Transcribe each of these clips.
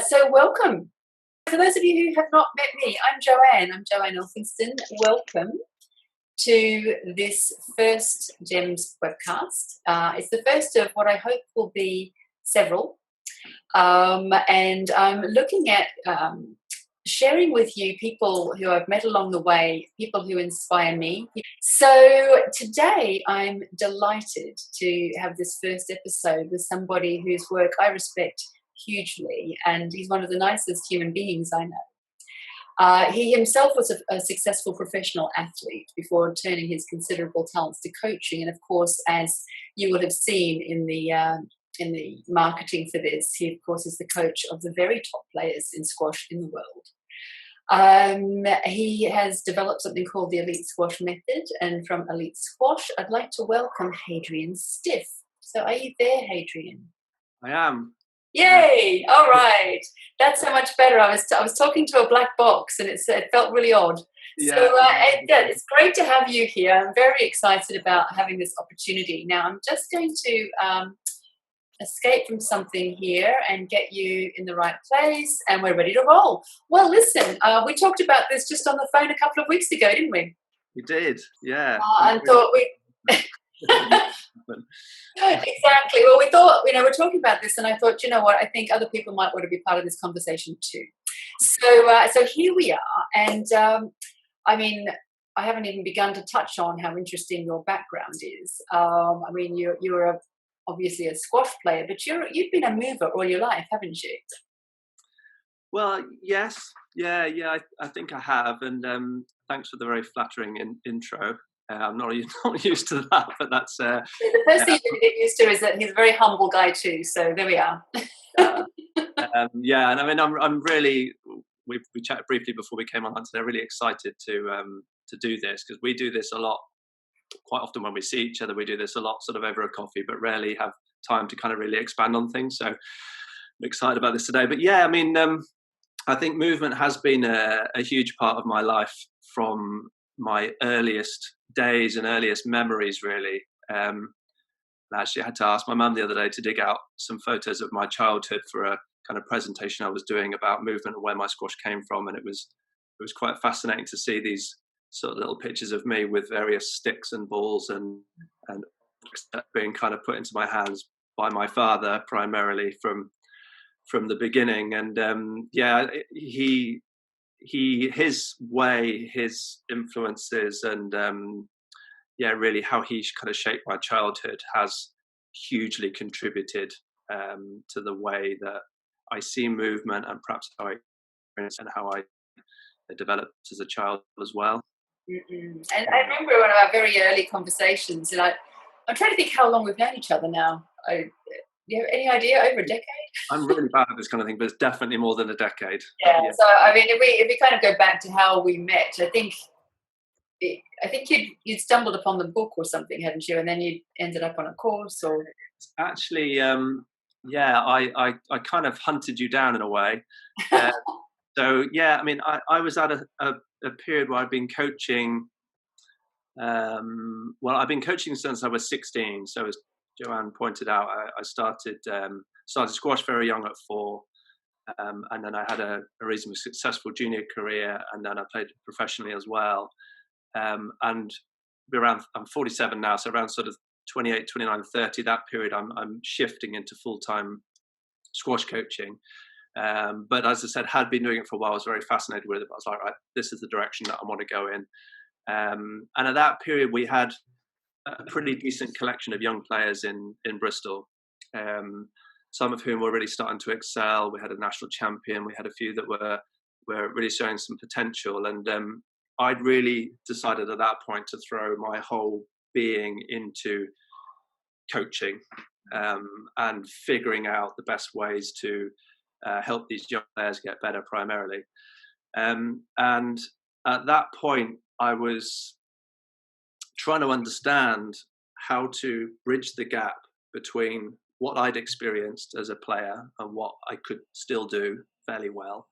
So welcome. For those of you who have not met me, I'm Joanne. I'm Joanne Elphinston. Welcome to this first GEMS webcast. It's the first of what I hope will be several. And I'm looking at sharing with you people who I've met along the way, people who inspire me. So today I'm delighted to have this first episode with somebody whose work I respect hugely, and he's one of the nicest human beings I know. He himself was a successful professional athlete before turning his considerable talents to coaching, and of course, as you would have seen in the marketing for this, he of course is the coach of the very top players in squash in the world. He has developed something called the Elite Squash Method, and from Elite Squash, I'd like to welcome Hadrian Stiff. So are you there, Hadrian? I am. Yay! All right, that's so much better. I was talking to a black box, and it felt really odd. Yeah. So it's great to have you here. I'm very excited about having this opportunity. Now I'm just going to escape from something here and get you in the right place, and we're ready to roll. Well, listen, we talked about this just on the phone a couple of weeks ago, didn't we? We did, yeah. And thought we. Exactly. Well, we thought, we're talking about this, and I thought, you know what, I think other people might want to be part of this conversation too. So here we are, and I haven't even begun to touch on how interesting your background is. You're obviously a squash player, but you've been a mover all your life, haven't you? Well, yes, yeah. I think I have, and thanks for the very flattering intro. I'm not used to that, but that's... the first thing you get used to is that he's a very humble guy too, so there we are. Yeah, and I'm really... We chatted briefly before we came on today. Really excited to do this, because we do this a lot. Quite often when we see each other, we do this a lot sort of over a coffee, but rarely have time to kind of really expand on things. So I'm excited about this today. But yeah, I think movement has been a huge part of my life from my earliest days and earliest memories, really. I actually had to ask my mum the other day to dig out some photos of my childhood for a kind of presentation I was doing about movement and where my squash came from, and it was quite fascinating to see these sort of little pictures of me with various sticks and balls and being kind of put into my hands by my father primarily from the beginning. And his way, his influences, and really how he kind of shaped my childhood has hugely contributed to the way that I see movement, and perhaps how I experience and how I developed as a child as well. Mm-mm. And I remember one of our very early conversations, and I'm trying to think how long we've known each other now. Do you have any idea? Over a decade? I'm really bad at this kind of thing, but it's definitely more than a decade. Yeah. So if we kind of go back to how we met, I think you'd stumbled upon the book or something, hadn't you? And then you ended up on a course, or actually, I kind of hunted you down in a way. So yeah, I was at a period where I'd been coaching. I've been coaching since I was 16. So as Joanne pointed out, I started squash very young at 4, and then I had a reasonably successful junior career, and then I played professionally as well. And I'm 47 now, so around sort of 28, 29, 30, that period, I'm shifting into full-time squash coaching. But as I said, had been doing it for a while. I was very fascinated with it. But I was like, right, this is the direction that I want to go in. And at that period, we had a pretty decent collection of young players in Bristol, some of whom were really starting to excel. We had a national champion. We had a few that were really showing some potential. And I'd really decided at that point to throw my whole being into coaching and figuring out the best ways to help these young players get better primarily. And at that point, I was trying to understand how to bridge the gap between what I'd experienced as a player and what I could still do fairly well,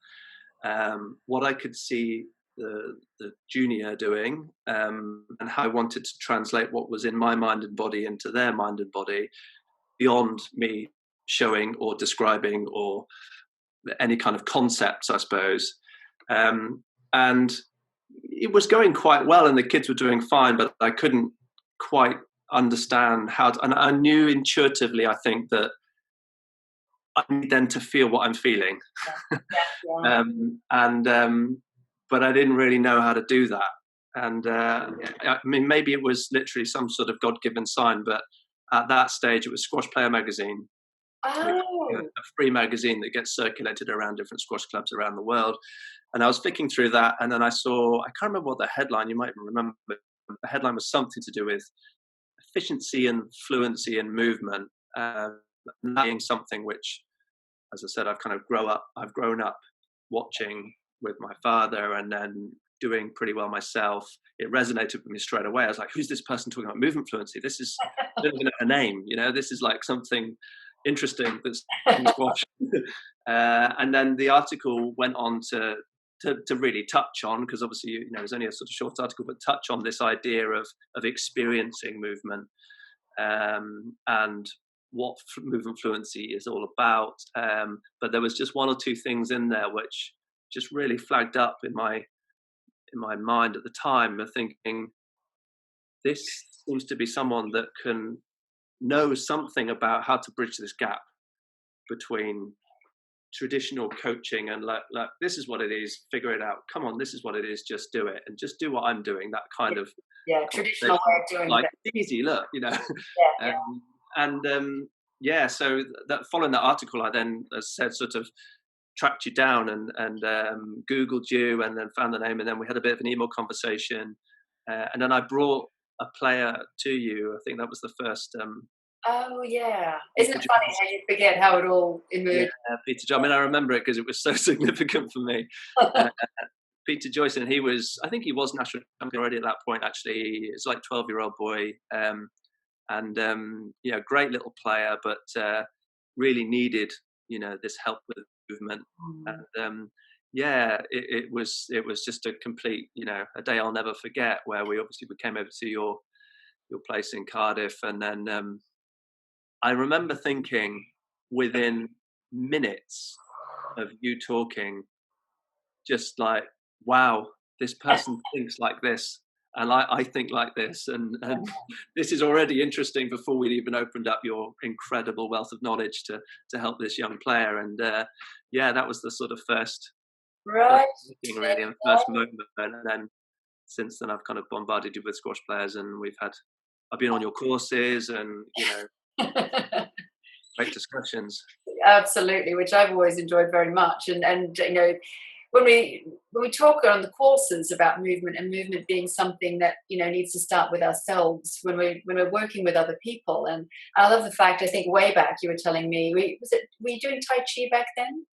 what I could see the junior doing, and how I wanted to translate what was in my mind and body into their mind and body beyond me showing or describing or any kind of concepts, I suppose. And it was going quite well, and the kids were doing fine, but I couldn't quite understand how to, and I knew intuitively, I think, that I need them to feel what I'm feeling. Yeah. But I didn't really know how to do that. And I mean, maybe it was literally some sort of God-given sign, but at that stage, it was Squash Player magazine, a free magazine that gets circulated around different squash clubs around the world. And I was flicking through that, and then I saw, I can't remember what the headline, you might remember, the headline was something to do with efficiency and fluency and movement, being something which, as I said, I've grown up watching with my father, and then doing pretty well myself. It resonated with me straight away. I was like, who's this person talking about movement fluency? This is, I don't even know her name, this is like something interesting that's in squash. And then the article went on to really touch on, because obviously, it was only a sort of short article, but touch on this idea of experiencing movement, and what movement fluency is all about. But there was just one or two things in there which just really flagged up in my mind at the time, of thinking, this seems to be someone that can know something about how to bridge this gap between traditional coaching and like this is what it is, figure it out, come on, this is what it is, just do it, and just do what I'm doing, that kind of traditional way of doing like it. Easy, look, so that following that article, I then, as said, sort of tracked you down and Googled you, and then found the name, and then we had a bit of an email conversation, and then I brought a player to you. I think that was the first. Isn't it funny how you forget how it all emerged? Yeah, Peter Joyce. I mean, I remember it because it was so significant for me. Peter Joyce, and I think he was national champion already at that point. Actually, it's like 12-year-old boy, great little player, but really needed this help with movement. And it was just a complete a day I'll never forget, where we came over to your place in Cardiff, and then I remember thinking, within minutes of you talking, just like, wow, this person thinks like this, and I think like this, and this is already interesting before we'd even opened up your incredible wealth of knowledge to help this young player. And that was the sort of first thing, really, and first moment. And then since then, I've kind of bombarded you with squash players, and I've been on your courses, and great discussions. Absolutely, which I've always enjoyed very much. And when we talk on the courses about movement, and movement being something that needs to start with ourselves when we're working with other people. And I love the fact, I think way back you were telling me, were you doing Tai Chi back then?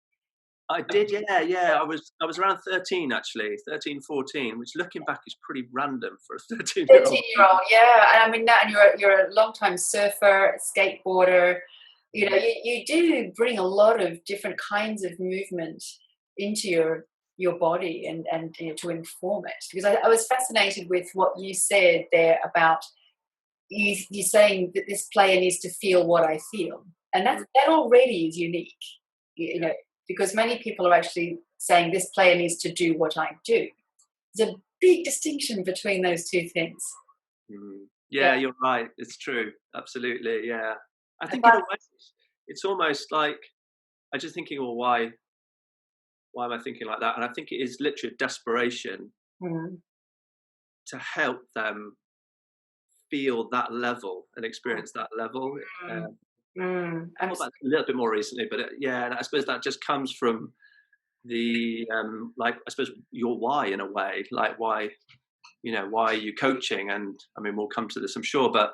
I did, yeah. I was around 13, actually, 13, 14, which looking back is pretty random for a 13-year-old. 13-year-old, yeah. And I mean, and you're a long-time surfer, skateboarder. You do bring a lot of different kinds of movement into your body and to inform it. Because I was fascinated with what you said there about you saying that this player needs to feel what I feel, and that already is unique. Because many people are actually saying this player needs to do what I do. There's a big distinction between those two things. Yeah, you're right. It's true. Absolutely. Yeah. I think in a way, it's almost like I'm just thinking, well, why am I thinking like that? And I think it is literally desperation to help them feel that level and experience that level. A little bit more recently, but and I suppose that just comes from the I suppose your why, in a way, like why are you coaching? And I mean, we'll come to this, I'm sure, but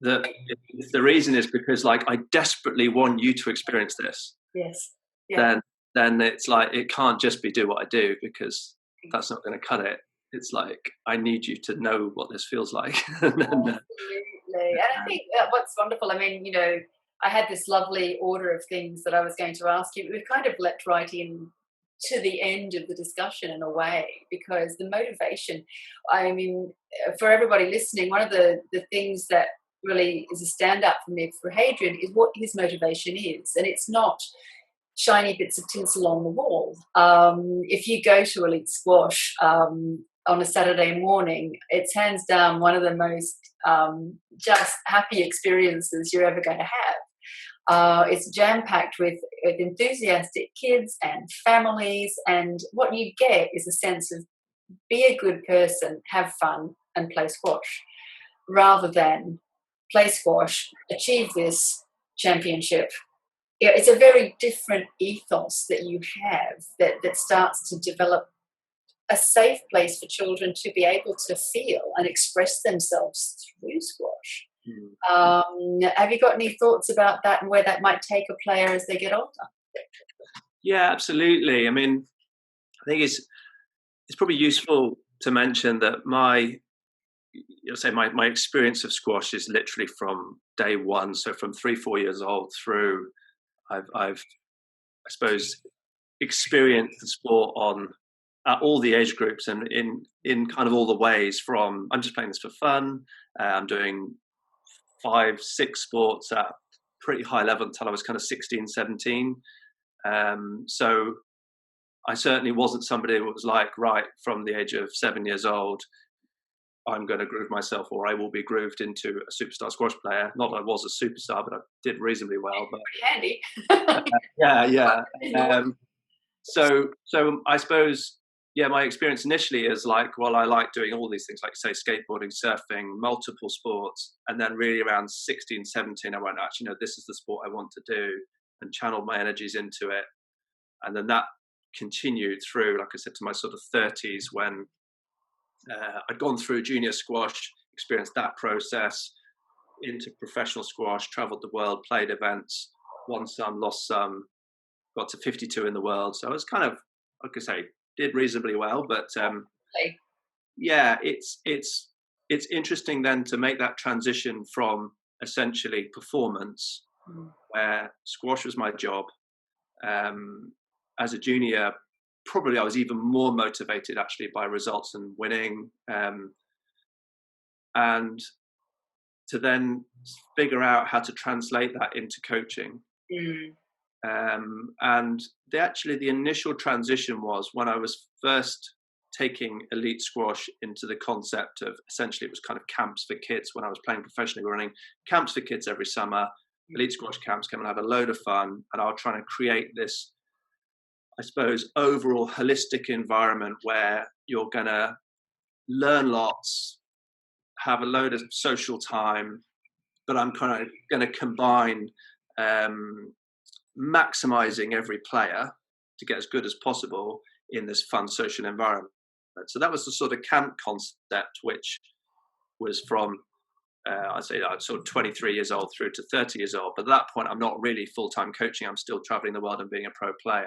if the reason is because I desperately want you to experience this, then it's like, it can't just be do what I do, because that's not going to cut it. It's like, I need you to know what this feels like. Absolutely. And I think what's wonderful, I mean, I had this lovely order of things that I was going to ask you. We've kind of leapt right in to the end of the discussion in a way, because the motivation, I mean, for everybody listening, one of the things that really is a stand-up for me for Hadrian is what his motivation is. And it's not shiny bits of tinsel on the wall. If you go to elite squash on a Saturday morning, it's hands down one of the most just happy experiences you're ever going to have. It's jam-packed with enthusiastic kids and families, and what you get is a sense of be a good person, have fun, and play squash, rather than play squash, achieve this championship. It's a very different ethos that you have that starts to develop a safe place for children to be able to feel and express themselves through squash. Have you got any thoughts about that and where that might take a player as they get older? Yeah, absolutely. I mean, I think it's probably useful to mention that my experience of squash is literally from day one. So from 3-4 years old through, I've I suppose experienced the sport on at all the age groups and in kind of all the ways. From I'm just playing this for fun. I'm doing 5-6 sports at pretty high level until I was kind of 16, 17. So I certainly wasn't somebody who was like, right, from the age of 7 years old, I'm going to groove myself, or I will be grooved into a superstar squash player. Not that I was a superstar, but I did reasonably well. But pretty handy. yeah. So I suppose, yeah, my experience initially is like, well, I like doing all these things, like say skateboarding, surfing, multiple sports, and then really around 16, 17, I went, actually, no, this is the sport I want to do, and channeled my energies into it, and then that continued through, like I said, to my sort of 30s when I'd gone through junior squash, experienced that process, into professional squash, traveled the world, played events, won some, lost some, got to 52 in the world. So I was kind of, like I say, did reasonably well. But yeah, it's interesting then to make that transition from essentially performance, where squash was my job. As a junior, probably I was even more motivated actually by results and winning, and to then figure out how to translate that into coaching. And the initial transition was when I was first taking elite squash into the concept of, essentially it was kind of camps for kids. When I was playing professionally, we were running camps for kids every summer, elite squash camps, come and have a load of fun, and I was trying to create this, I suppose, overall holistic environment where you're going to learn lots, have a load of social time, but I'm kind of going to combine maximizing every player to get as good as possible in this fun social environment. So that was the sort of camp concept, which was from I'd say I was sort of 23 years old through to 30 years old. But at that point, I'm not really full-time coaching. I'm still traveling the world and being a pro player.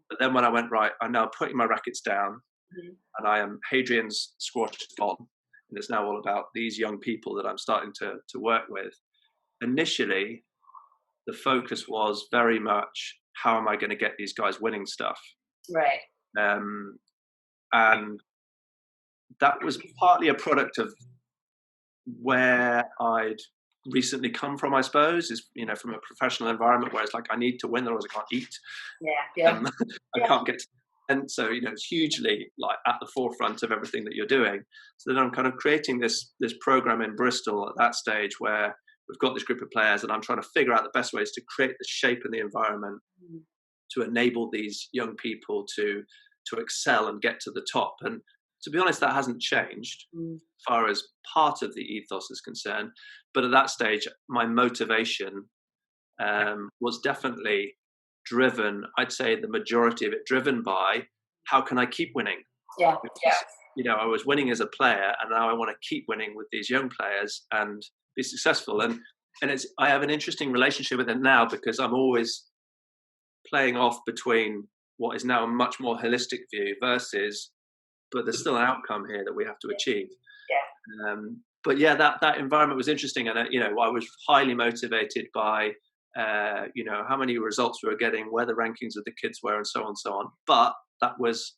But then when I went, right, I'm now putting my rackets down, and I am Hadrian's squash gone, and it's now all about these young people that I'm starting to work with. Initially, the focus was very much, how am I going to get these guys winning stuff? Right. And that was partly a product of where I'd recently come from, I suppose, is, from a professional environment where it's like, I need to win, otherwise I can't eat. Yeah. I can't get to, and so, it's hugely like at the forefront of everything that you're doing. So then I'm kind of creating this program in Bristol at that stage where we've got this group of players, and I'm trying to figure out the best ways to create the shape and the environment to enable these young people to excel and get to the top. And to be honest, that hasn't changed as far as part of the ethos is concerned. But at that stage, my motivation was definitely driven, I'd say the majority of it driven by, how can I keep winning? Yeah. I was winning as a player, and now I want to keep winning with these young players and be successful. And I have an interesting relationship with it now, because I'm always playing off between what is now a much more holistic view versus, but there's still an outcome here that we have to achieve. But yeah, that environment was interesting, and I was highly motivated by how many results we were getting, where the rankings of the kids were, and so on. But that was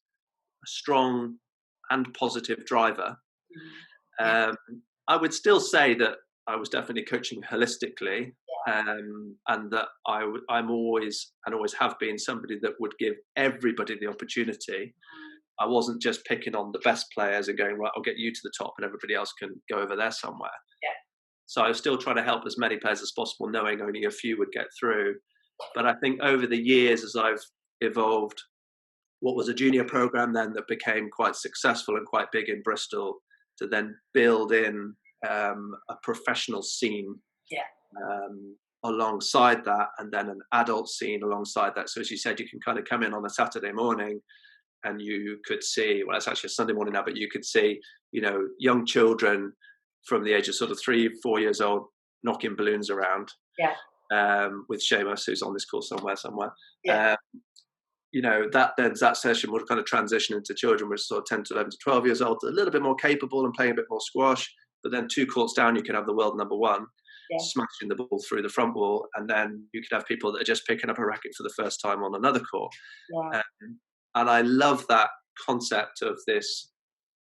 a strong and positive driver. I would still say that I was definitely coaching holistically, and that I'm always and always have been somebody that would give everybody the opportunity. I wasn't just picking on the best players and going, right, I'll get you to the top and everybody else can go over there somewhere. Yeah. So I was still trying to help as many players as possible, knowing only a few would get through. But I think over the years, as I've evolved, what was a junior program then that became quite successful and quite big in Bristol, to then build in a professional scene alongside that, and then an adult scene alongside that. So as you said, you can kind of come in on a Saturday morning and you could see, well, it's actually a Sunday morning now, but you could see, young children from the age of sort of 3-4 years old knocking balloons around. Yeah. With Seamus, who's on this call somewhere. Yeah. That session would kind of transition into children which sort of 10 to 11 to 12 years old, a little bit more capable and playing a bit more squash. But then 2 courts down, you could have the world number one smashing the ball through the front wall, and then you could have people that are just picking up a racket for the first time on another court. Yeah. And I love that concept of this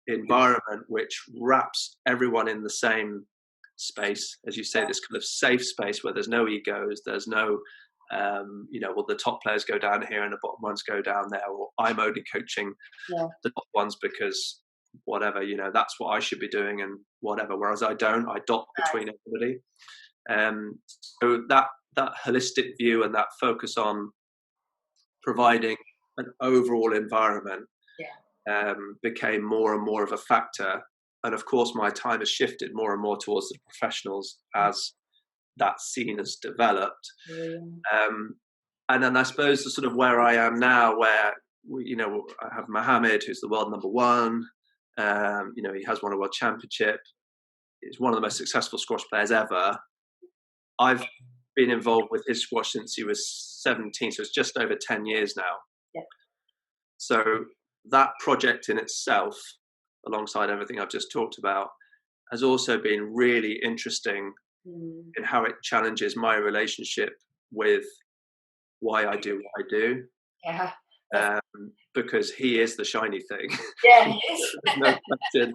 environment which wraps everyone in the same space, as you say, this kind of safe space where there's no egos, there's no the top players go down here and the bottom ones go down there, or I'm only coaching the top ones because whatever, that's what I should be doing and whatever, whereas I don't, I dot between everybody. So that holistic view and that focus on providing an overall environment became more and more of a factor. And of course, my time has shifted more and more towards the professionals as that scene has developed. And then I suppose the sort of where I am now, where I have Mohammed, who's the world number one. He has won a world championship. He's one of the most successful squash players ever. I've been involved with his squash since he was 17, so it's just over 10 years now. Yeah. So that project in itself, alongside everything I've just talked about, has also been really interesting in how it challenges my relationship with why I do what I do. Yeah. Because he is the shiny thing. Yeah, he is. No question,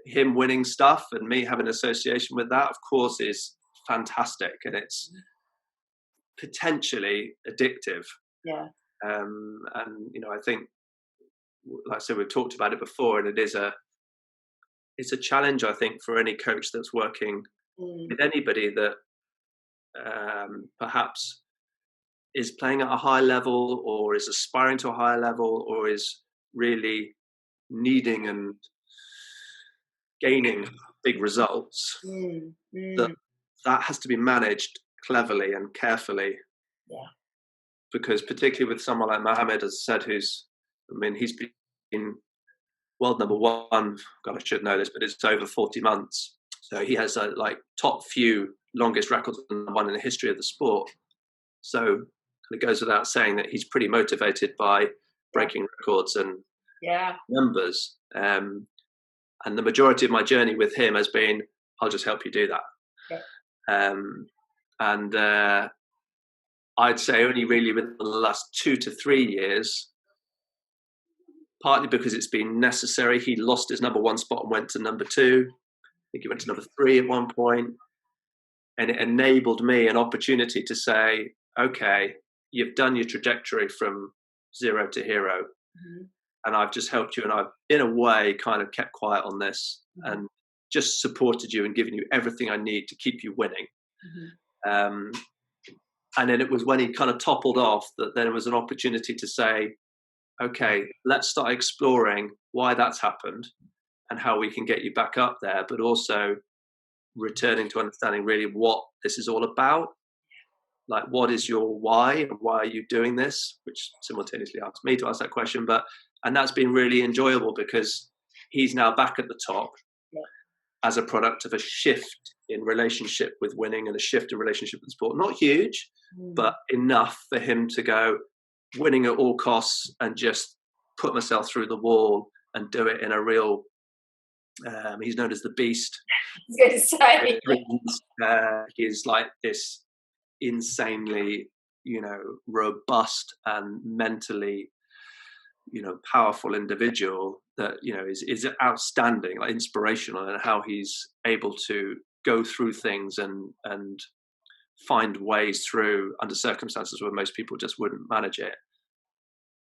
him winning stuff and me having an association with that, of course, is fantastic, and it's potentially addictive. Yeah. I think, like I said, we've talked about it before, and it's a challenge, I think, for any coach that's working with anybody that perhaps is playing at a high level, or is aspiring to a higher level, or is really needing and gaining big results. That has to be managed cleverly and carefully. Yeah. Because particularly with someone like Mohammed, as I said, he's been world number one. God, I should know this, but it's over 40 months. So he has top few longest records one in the history of the sport. So it goes without saying that he's pretty motivated by breaking records and numbers. And the majority of my journey with him has been, I'll just help you do that. Yeah. I'd say only really within the last 2 to 3 years, partly because it's been necessary. He lost his number one spot and went to number 2. I think he went to number 3 at one point. And it enabled me an opportunity to say, okay, you've done your trajectory from 0 to hero. And I've just helped you. And I've, in a way, kind of kept quiet on this and just supported you and given you everything I need to keep you winning. And then it was when he kind of toppled off that there was an opportunity to say, okay, let's start exploring why that's happened and how we can get you back up there, but also returning to understanding really what this is all about. Like, what is your why and why are you doing this? Which simultaneously asked me to ask that question. And that's been really enjoyable because he's now back at the top as a product of a shift in relationship with winning and a shift in relationship with sport. Not huge, but enough for him to go winning at all costs and just put myself through the wall and do it in a real, he's known as the Beast. I was going to say. He's like this insanely, robust and mentally, powerful individual that, is outstanding, like inspirational in how he's able to go through things and find ways through under circumstances where most people just wouldn't manage it.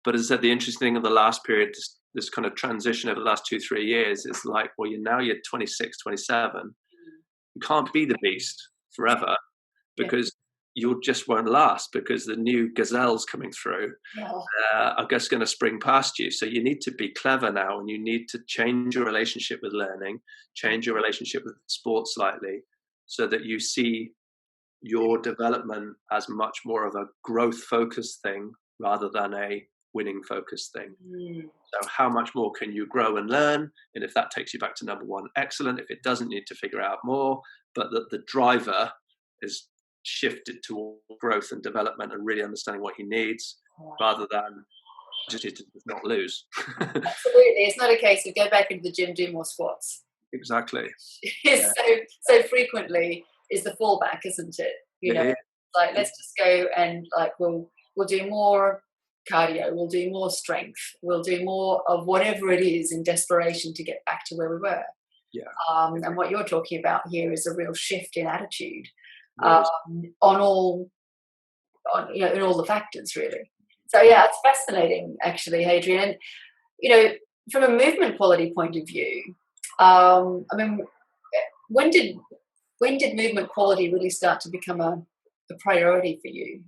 But as I said, the interesting thing of the last period, this kind of transition over the last 2-3 years is like, well, you're 26, 27. You can't be the beast forever because you just won't last, because the new gazelles coming through are just going to spring past you. So you need to be clever now, and you need to change your relationship with learning, change your relationship with sports slightly, so that you see your development as much more of a growth focused thing rather than a winning focused thing. So how much more can you grow and learn? And if that takes you back to number one, excellent. If it doesn't, need to figure out more. But the driver is shifted to growth and development and really understanding what he needs, rather than just need to not lose. Absolutely. It's not a case of go back into the gym, do more squats. Exactly. So frequently is the fallback, isn't it? You know, like, let's just go and like we'll do more cardio, we'll do more strength, we'll do more of whatever it is in desperation to get back to where we were. And what you're talking about here is a real shift in attitude in all the factors, really. So it's fascinating, actually, Hadrian. And from a movement quality point of view, I mean, when did movement quality really start to become a priority for you?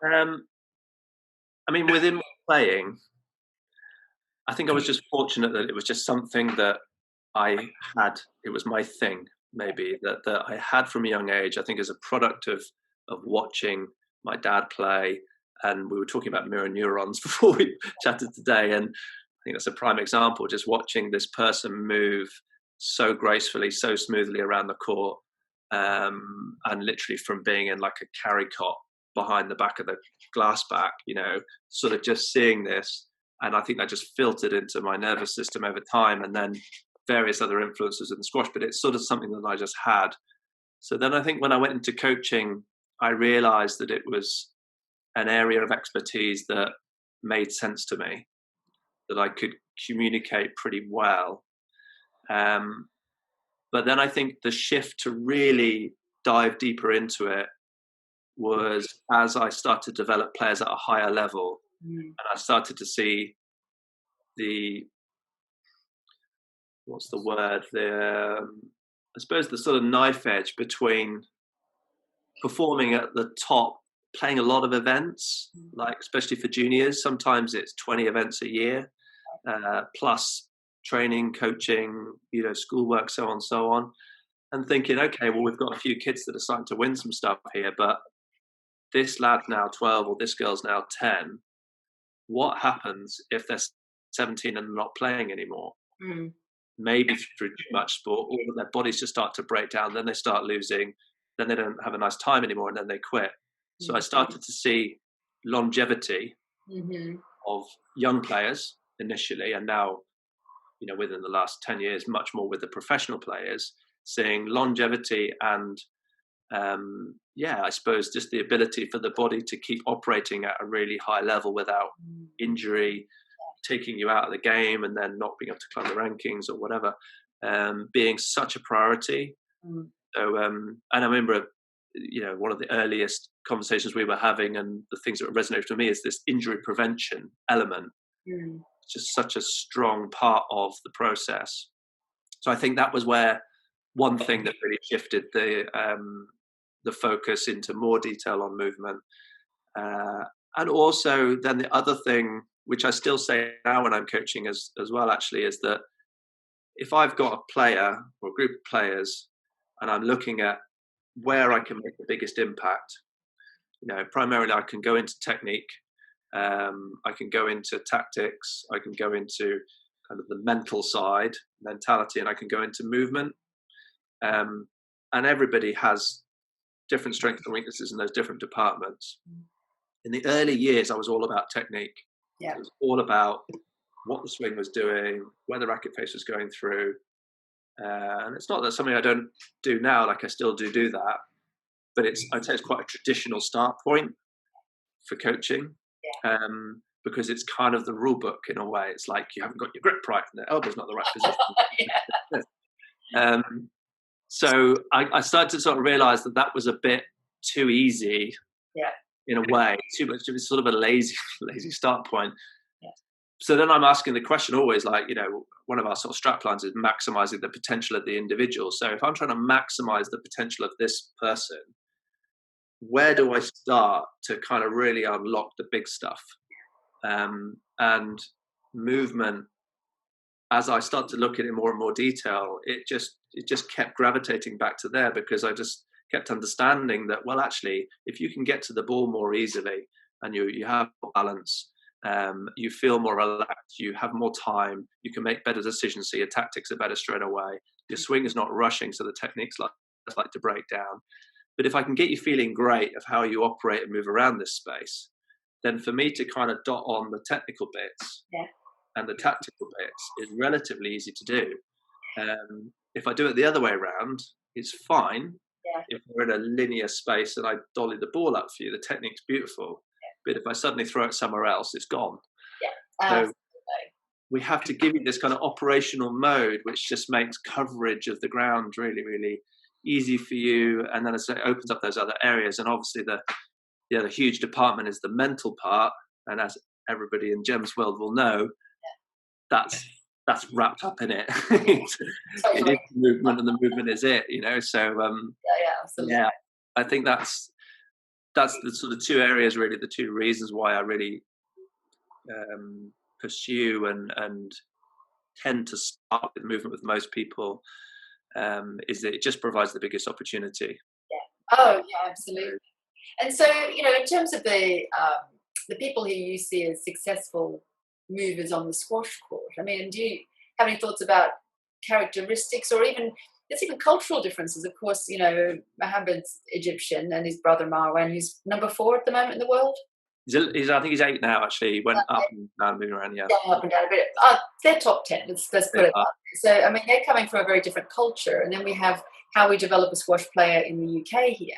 I mean, within playing, I think I was just fortunate that it was just something that I had. It was my thing, maybe, that I had from a young age. I think as a product of watching my dad play, and we were talking about mirror neurons before we chatted today, and I think that's a prime example. Just watching this person move so gracefully, so smoothly around the court, and literally from being in like a carry cot behind the back of the glass back, sort of just seeing this. And I think that just filtered into my nervous system over time, and then various other influences in the squash, but it's sort of something that I just had. So then I think when I went into coaching, I realized that it was an area of expertise that made sense to me, that I could communicate pretty well. But then I think the shift to really dive deeper into it was as I started to develop players at a higher level, and I started to see I suppose the sort of knife edge between performing at the top, playing a lot of events, like especially for juniors, sometimes it's 20 events a year, plus training, coaching, schoolwork, so on, and thinking, okay, well, we've got a few kids that are starting to win some stuff here, but this lad's now 12 or this girl's now 10. What happens if they're 17 and not playing anymore? Maybe through too much sport, or their bodies just start to break down, then they start losing, then they don't have a nice time anymore, and then they quit. So I started to see longevity of young players initially, and now, within the last 10 years, much more with the professional players, seeing longevity and I suppose just the ability for the body to keep operating at a really high level without injury, taking you out of the game and then not being able to climb the rankings or whatever, being such a priority. So, and I remember, one of the earliest conversations we were having, and the things that resonated with me is this injury prevention element. It's just such a strong part of the process. So I think that was where one thing that really shifted the focus into more detail on movement. And also then the other thing, which I still say now when I'm coaching as well, actually, is that if I've got a player or a group of players and I'm looking at where I can make the biggest impact, primarily I can go into technique, I can go into tactics, I can go into kind of the mental side, mentality, and I can go into movement. And everybody has different strengths and weaknesses in those different departments. In the early years, I was all about technique. It was all about what the swing was doing, where the racket face was going through. And it's not that something I don't do now, like I still do that, but I'd say it's quite a traditional start point for coaching, because it's kind of the rule book in a way. It's like you haven't got your grip right and the elbow's not the right position. So I started to sort of realize that was a bit too easy. Yeah. In a way, too much. It was sort of a lazy start point. Yeah. So then I'm asking the question always, like, one of our sort of strap lines is maximizing the potential of the individual. So if I'm trying to maximize the potential of this person, where do I start to kind of really unlock the big stuff? And movement, as I start to look at it in more and more detail, it just kept gravitating back to there, because I just kept understanding that, well, actually, if you can get to the ball more easily and you have more balance, you feel more relaxed, you have more time, you can make better decisions, so your tactics are better straight away. Your swing is not rushing, so the techniques like to break down. But if I can get you feeling great of how you operate and move around this space, then for me to kind of dot on the technical bits and the tactical bits is relatively easy to do. If I do it the other way around, it's fine. If we're in a linear space and I dolly the ball up for you, the technique's beautiful. But if I suddenly throw it somewhere else, it's gone. So we have to give you this kind of operational mode, which just makes coverage of the ground really, really easy for you. And then it opens up those other areas. And obviously the other huge department is the mental part. And as everybody in JEMS world will know, that's wrapped up in it. It is the movement, and the movement is it, So absolutely. I think that's the sort of two areas, really, the two reasons why I really pursue and tend to start with movement with most people, is that it just provides the biggest opportunity. Oh yeah, absolutely. And so, in terms of the people who you see as successful movers on the squash court, I mean, do you have any thoughts about characteristics, or even there's even cultural differences? Of course, Mohammed's Egyptian, and his brother Marwan, who's number 4 at the moment in the world. I think he's 8 now. Actually, he went up and down, moving around. Yeah, up and down a bit. They're top 10. Let's put it that way. So, I mean, they're coming from a very different culture, and then we have how we develop a squash player in the UK here.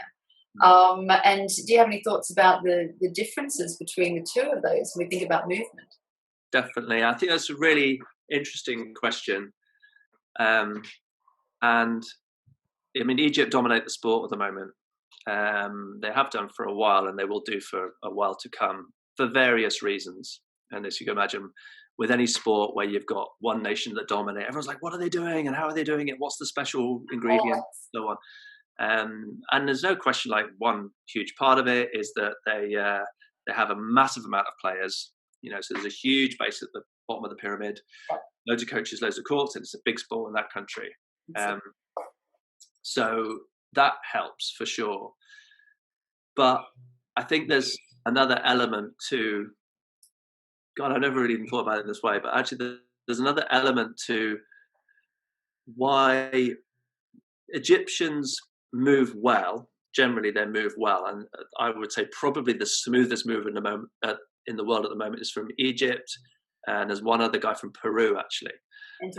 And do you have any thoughts about the differences between the two of those when we think about movement? Definitely. I think that's a really interesting question. And I mean, Egypt dominate the sport at the moment. They have done for a while, and they will do for a while to come, for various reasons. And as you can imagine, with any sport where you've got one nation that dominate, everyone's like, what are they doing and how are they doing it? What's the special ingredient? And so on. And there's no question, like, one huge part of it is that they have a massive amount of players. So there's a huge base at the bottom of the pyramid, loads of coaches, loads of courts, and it's a big sport in that country. So that helps for sure. But I think there's another element to, God, I never really even thought about it this way, but actually there's another element to why Egyptians move well. Generally, they move well. And I would say probably the smoothest mover in the world at the moment is from Egypt. And there's one other guy from Peru, actually. It's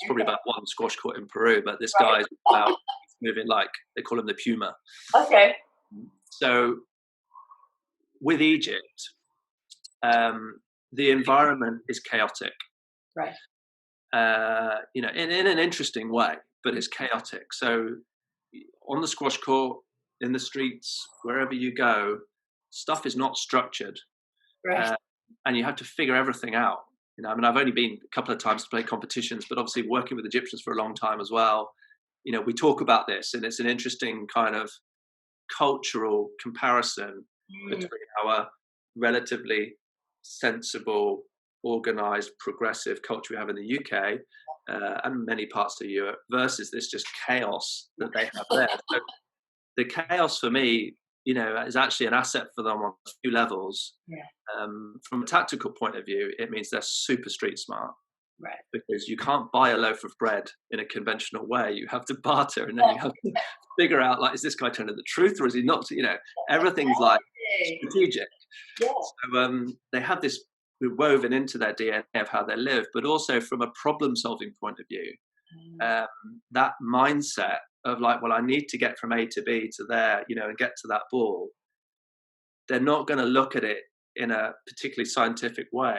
probably about one squash court in Peru, but this guy's about moving like, they call him the Puma. Okay. So with Egypt, the environment is chaotic. Right. In an interesting way, but it's chaotic. So on the squash court, in the streets, wherever you go, stuff is not structured. Right. And you have to figure everything out. I mean, I've only been a couple of times to play competitions, but obviously working with Egyptians for a long time as well, we talk about this, and it's an interesting kind of cultural comparison between our relatively sensible, organized, progressive culture we have in the UK and many parts of Europe versus this just chaos that they have there. So the chaos for me, is actually an asset for them on a few levels. From a tactical point of view, it means they're super street smart. Right. Because you can't buy a loaf of bread in a conventional way. You have to barter, and then you have to figure out, like, is this guy telling the truth or is he not? Everything's like strategic. Yeah. So they have this woven into their DNA of how they live, but also from a problem-solving point of view, that mindset of like, well, I need to get from A to B to there, and get to that ball. They're not going to look at it in a particularly scientific way.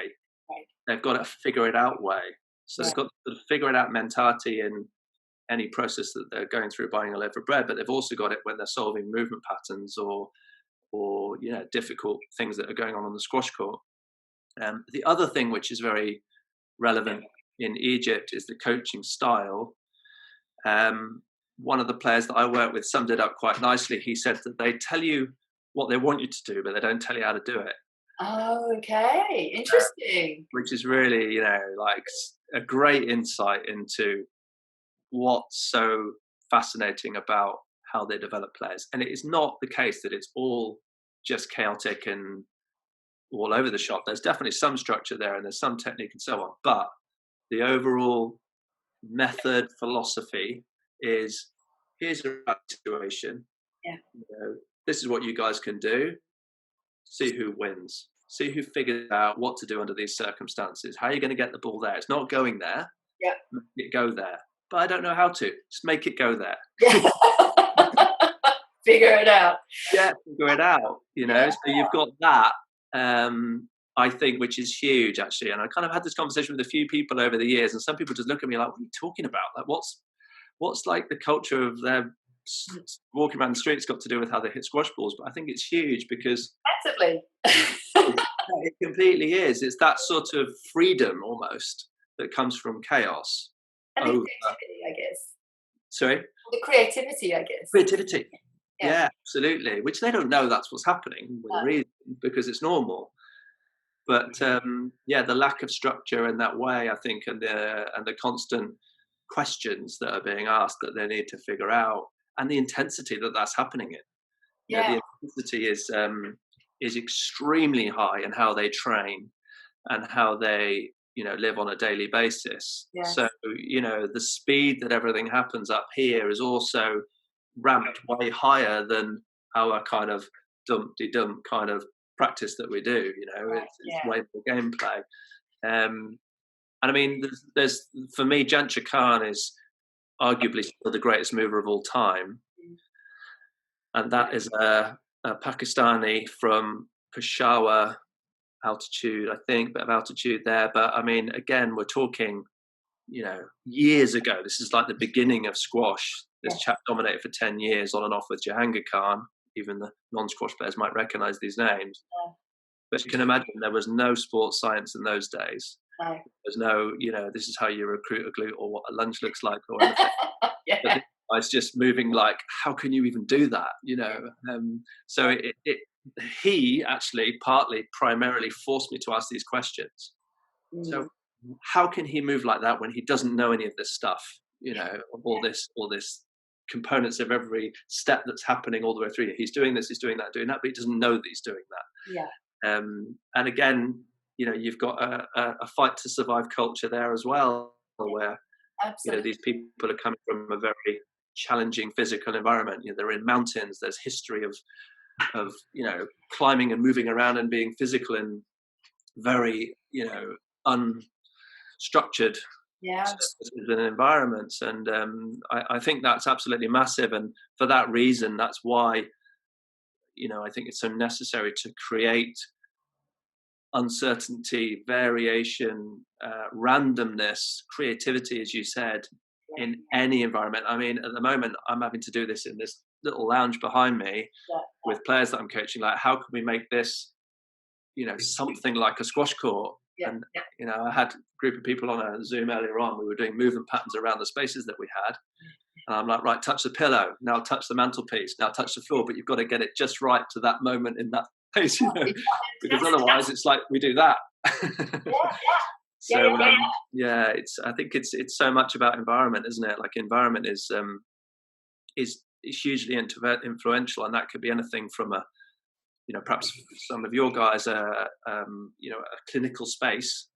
Right. They've got to figure it out way. So they've got to figure it out mentality and any process that they're going through buying a loaf of bread, but they've also got it when they're solving movement patterns or difficult things that are going on the squash court. The other thing which is very relevant in Egypt is the coaching style. One of the players that I work with summed it up quite nicely. He said that they tell you what they want you to do, but they don't tell you how to do it. Oh, okay. Interesting. Which is really, like a great insight into what's so fascinating about how they develop players. And it is not the case that it's all just chaotic and all over the shop. There's definitely some structure there and there's some technique and so on. But the overall method philosophy is, here's a situation. Yeah. This is what you guys can do. See who wins. See who figures out what to do under these circumstances. How are you going to get the ball there? It's not going there. Yeah. Make it go there. But I don't know how to. Just make it go there. Yeah. Figure it out. Yeah, figure it out. So you've got that. I think, which is huge actually. And I kind of had this conversation with a few people over the years, and some people just look at me like, what are you talking about? Like, what's like the culture of their walking around the streets got to do with how they hit squash balls? But I think it's huge because massively. it completely is. It's that sort of freedom almost that comes from chaos. And the creativity, I guess. Sorry? The creativity, I guess. Creativity. Yeah, absolutely. Which they don't know that's what's happening with a reason, because it's normal. But the lack of structure in that way, I think, and the constant questions that are being asked that they need to figure out, and the intensity that that's happening in. The intensity is extremely high in how they train and how they live on a daily basis. Yes. So the speed that everything happens up here is also ramped way higher than our kind of dump kind of practice that we do. It's way more gameplay. And I mean, there's for me, Jancha Khan is arguably still the greatest mover of all time, and that is a Pakistani from Peshawar altitude, I think, bit of altitude there. But I mean, again, we're talking, years ago. This is like the beginning of squash. This chap dominated for 10 years on and off with Jahangir Khan. Even the non-squash players might recognize these names. But you can imagine there was no sports science in those days. No. There's no, this is how you recruit a glute or what a lunge looks like or anything. But it's just moving like, how can you even do that? So he actually primarily forced me to ask these questions. So how can he move like that when he doesn't know any of this stuff? All this components of every step that's happening all the way through. He's doing this, he's doing that, but he doesn't know that he's doing that. Yeah. And again, you've got a fight to survive culture there as well, where these people are coming from a very challenging physical environment. They're in mountains. There's history of climbing and moving around and being physical in very unstructured environments. And I think that's absolutely massive. And for that reason, that's why I think it's so necessary to create uncertainty, variation, randomness, creativity, as you said, in any environment. I mean, at the moment, I'm having to do this in this little lounge behind me with players that I'm coaching. Like, how can we make this, something like a squash court? And, I had a group of people on a Zoom earlier on. We were doing movement patterns around the spaces that we had. And I'm like, right, touch the pillow. Now touch the mantelpiece. Now touch the floor. But you've got to get it just right to that moment in that place, because otherwise it's like we do that. So I think it's so much about environment, isn't it? Like, environment is hugely influential, and that could be anything from perhaps some of your guys a clinical space,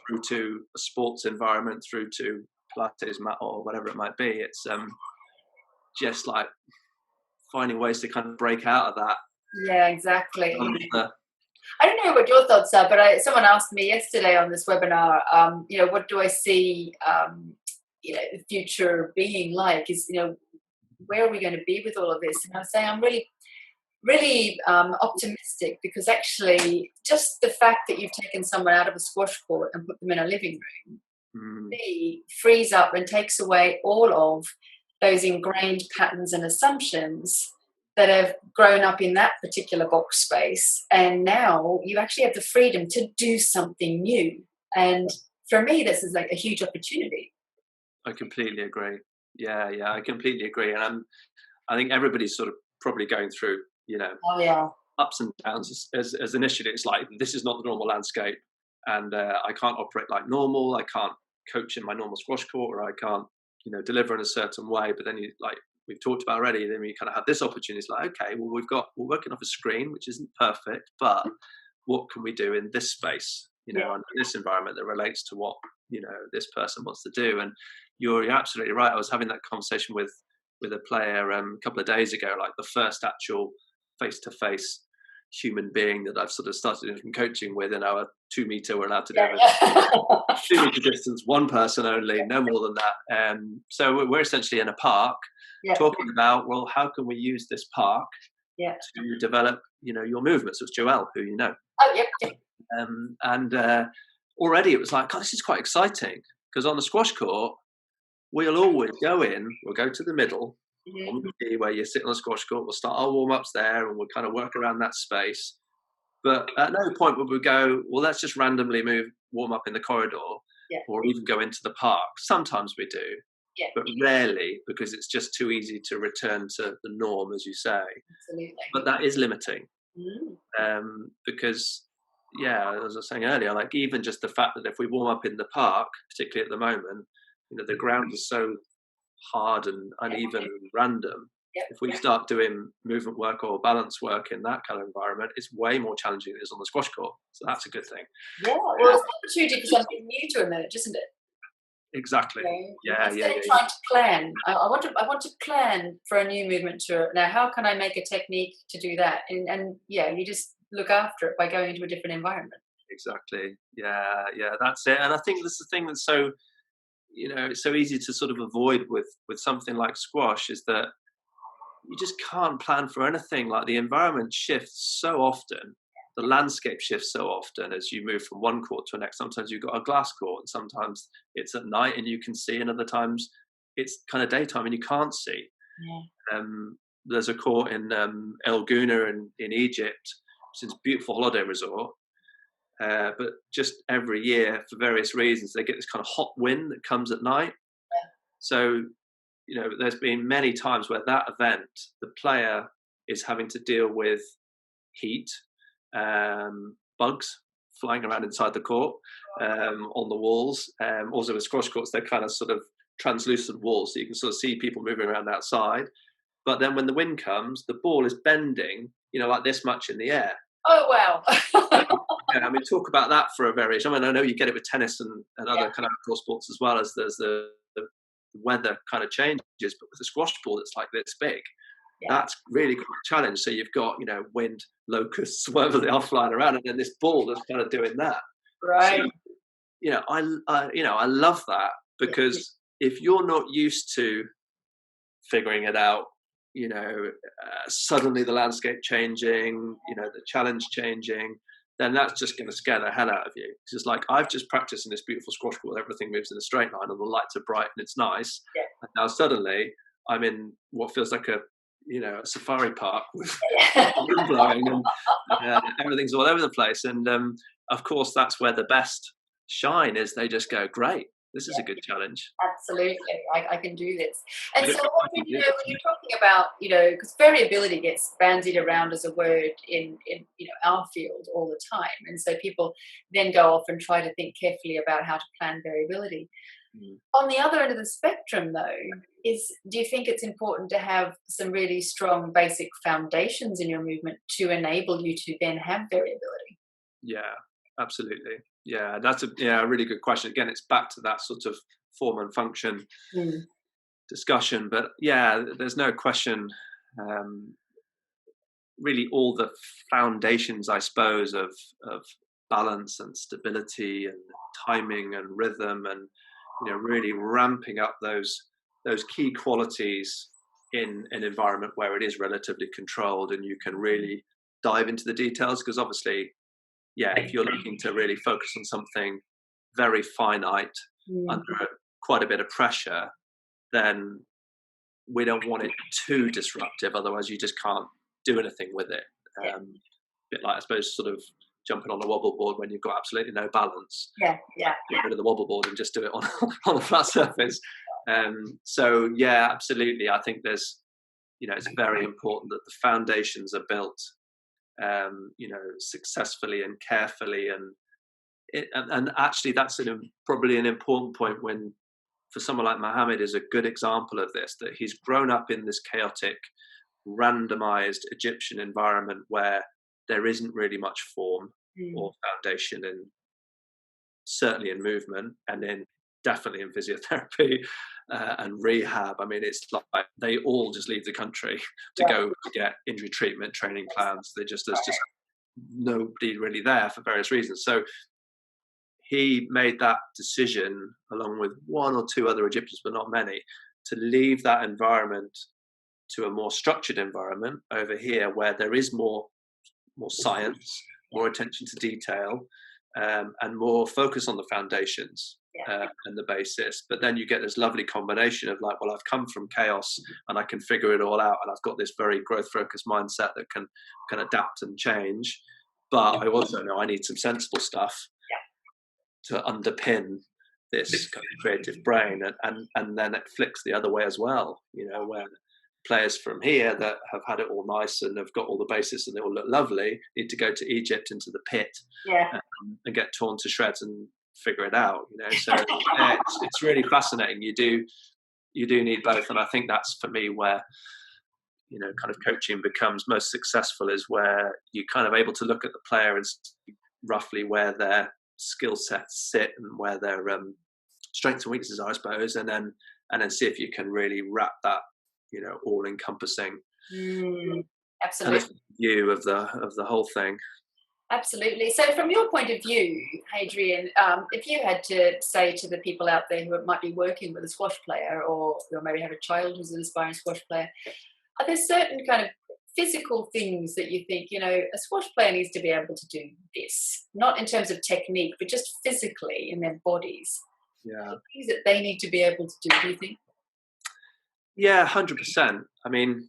through to a sports environment, through to Pilates mat or whatever it might be. It's just like finding ways to kind of break out of that. Yeah, exactly. I don't know what your thoughts are, but someone asked me yesterday on this webinar, what do I see, the future being like? Is, where are we going to be with all of this? And I was saying I'm really optimistic, because actually just the fact that you've taken someone out of a squash court and put them in a living room B, frees up and takes away all of those ingrained patterns and assumptions that have grown up in that particular box space, and now you actually have the freedom to do something new. And for me, this is like a huge opportunity. I completely agree. Yeah, I completely agree. And I think everybody's sort of probably going through, Oh yeah, ups and downs. As initially, it's like, this is not the normal landscape, and I can't operate like normal. I can't coach in my normal squash court, or I can't, deliver in a certain way. But then we've talked about already, then we kind of have this opportunity. It's like, okay, well, we're working off a screen, which isn't perfect, but what can we do in this space, under this environment that relates to what, this person wants to do? And you're absolutely right. I was having that conversation with a player a couple of days ago, like the first actual face-to-face human being that I've sort of started in coaching with. In our 2 meter, we're allowed to do 2 meter distance, one person only, no more than that. So we're essentially in a park talking about, well, how can we use this park to develop, your movements? It's Joelle, who you know. Oh, yep. And already it was like, God, this is quite exciting, because on the squash court, we'll always we'll go to the middle, where you sit on the squash court, we'll start our warm-ups there, and we'll kind of work around that space. But at no point would we go, well, let's just randomly warm up in the corridor, or even go into the park. Sometimes we do, but rarely, because it's just too easy to return to the norm, as you say. Absolutely. But that is limiting, because, as I was saying earlier, like even just the fact that if we warm up in the park, particularly at the moment, the ground is so hard and uneven and random. If we start doing movement work or balance work in that kind of environment, it's way more challenging than it is on the squash court. So that's a good thing. Yeah, well, it's an opportunity for something new to emerge, isn't it? Exactly. Instead of trying to plan, I want to plan for a new movement to now. How can I make a technique to do that? And you just look after it by going into a different environment. Exactly. Yeah, that's it. And I think this is the thing that's so, it's so easy to sort of avoid with something like squash, is that you just can't plan for anything. Like the environment shifts so often, the landscape shifts so often as you move from one court to the next. Sometimes you've got a glass court, and sometimes it's at night and you can see, and other times it's kind of daytime and you can't see. There's a court in El Gouna in Egypt, which is a beautiful holiday resort. But just every year, for various reasons, they get this kind of hot wind that comes at night. So, there's been many times where that event, the player is having to deal with heat, bugs flying around inside the court, on the walls. Also with squash courts, they're kind of sort of translucent walls, so you can sort of see people moving around outside. But then when the wind comes, the ball is bending, like this much in the air. Oh, wow. Talk about that for a variation. I know you get it with tennis and other kind of outdoor sports as well, as there's the weather kind of changes, but with a squash ball that's like this big, that's really quite a challenge. So you've got, wind, locusts, whatever they are flying around, and then this ball that's kind of doing that. Right. So, I love that, because if you're not used to figuring it out, suddenly the landscape changing, the challenge changing, then that's just going to scare the hell out of you. Because it's like, I've just practiced in this beautiful squash court, everything moves in a straight line and the lights are bright and it's nice. And now suddenly I'm in what feels like a safari park with wind blowing and everything's all over the place. And of course, that's where the best shine is. They just go, great, this is a good challenge. Absolutely, I can do this. And so what when you're talking about, because variability gets bandied around as a word in our field all the time, and so people then go off and try to think carefully about how to plan variability. On the other end of the spectrum, though, do you think it's important to have some really strong basic foundations in your movement to enable you to then have variability? Yeah, absolutely. Yeah, that's a really good question. Again, it's back to that sort of form and function discussion. But there's no question. Really, all the foundations, I suppose, of balance and stability and timing and rhythm, and really ramping up those key qualities in an environment where it is relatively controlled and you can really dive into the details. Because obviously, if you're looking to really focus on something very finite, under quite a bit of pressure, then we don't want it too disruptive. Otherwise, you just can't do anything with it. A bit like, I suppose, sort of jumping on a wobble board when you've got absolutely no balance. Yeah. Get rid of the wobble board and just do it on a flat surface. So yeah, absolutely. I think there's, it's very important that the foundations are built, successfully and carefully, and actually that's probably an important point when, for someone like Mohammed, is a good example of this, that he's grown up in this chaotic, randomized Egyptian environment where there isn't really much form or foundation, and certainly in movement, and then definitely in physiotherapy and rehab. I mean, it's like they all just leave the country to go to get injury treatment, training plans. There's just nobody really there for various reasons. So he made that decision, along with one or two other Egyptians, but not many, to leave that environment to a more structured environment over here, where there is more science, more attention to detail, and more focus on the foundations and the basis. But then you get this lovely combination of like, well, I've come from chaos and I can figure it all out, and I've got this very growth-focused mindset that can adapt and change. But I also know I need some sensible stuff to underpin this kind of creative brain, and then it flicks the other way as well, where players from here that have had it all nice and have got all the basis and they all look lovely need to go to Egypt into the pit and get torn to shreds and figure it out, so it's really fascinating. You do need both, and I think that's, for me, where kind of coaching becomes most successful, is where you kind of able to look at the player and see roughly where their skill sets sit and where their strengths and weaknesses are, I suppose, and then see if you can really wrap that all-encompassing absolutely kind of view of the whole thing. Absolutely. So from your point of view, Hadrian, if you had to say to the people out there who might be working with a squash player, or maybe have a child who's an aspiring squash player, are there certain kind of physical things that you think, a squash player needs to be able to do this, not in terms of technique, but just physically in their bodies? Yeah. Things that they need to be able to do you think? Yeah, 100%. I mean,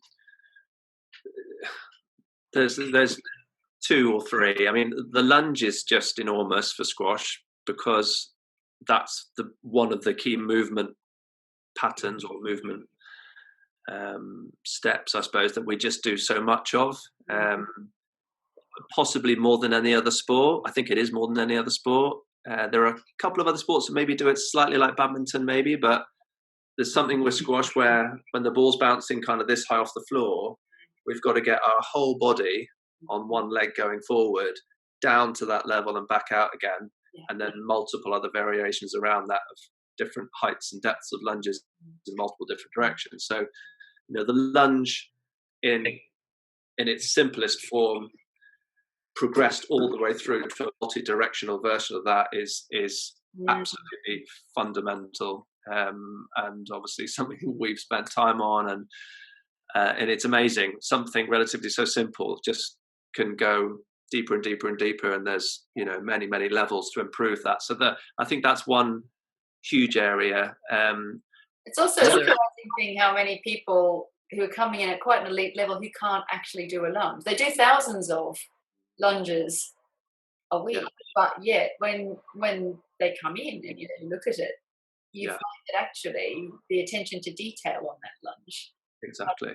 there's two or three. I mean, the lunge is just enormous for squash, because that's one of the key movement patterns or movement steps, I suppose, that we just do so much of. Possibly more than any other sport. I think it is more than any other sport. There are a couple of other sports that maybe do it slightly like badminton, maybe, but there's something with squash where when the ball's bouncing kind of this high off the floor, we've got to get our whole body on one leg going forward, down to that level and back out again, and then multiple other variations around that of different heights and depths of lunges in multiple different directions. So, the lunge in its simplest form, progressed all the way through to a multi-directional version of that, is absolutely fundamental, and obviously something we've spent time on, and it's amazing. Something relatively so simple just can go deeper and deeper and deeper, and there's many levels to improve that. So I think that's one huge area. It's also a surprising thing how many people who are coming in at quite an elite level who can't actually do a lunge. They do thousands of lunges a week, but yet when they come in and you look at it, you find that actually the attention to detail on that lunge. Exactly.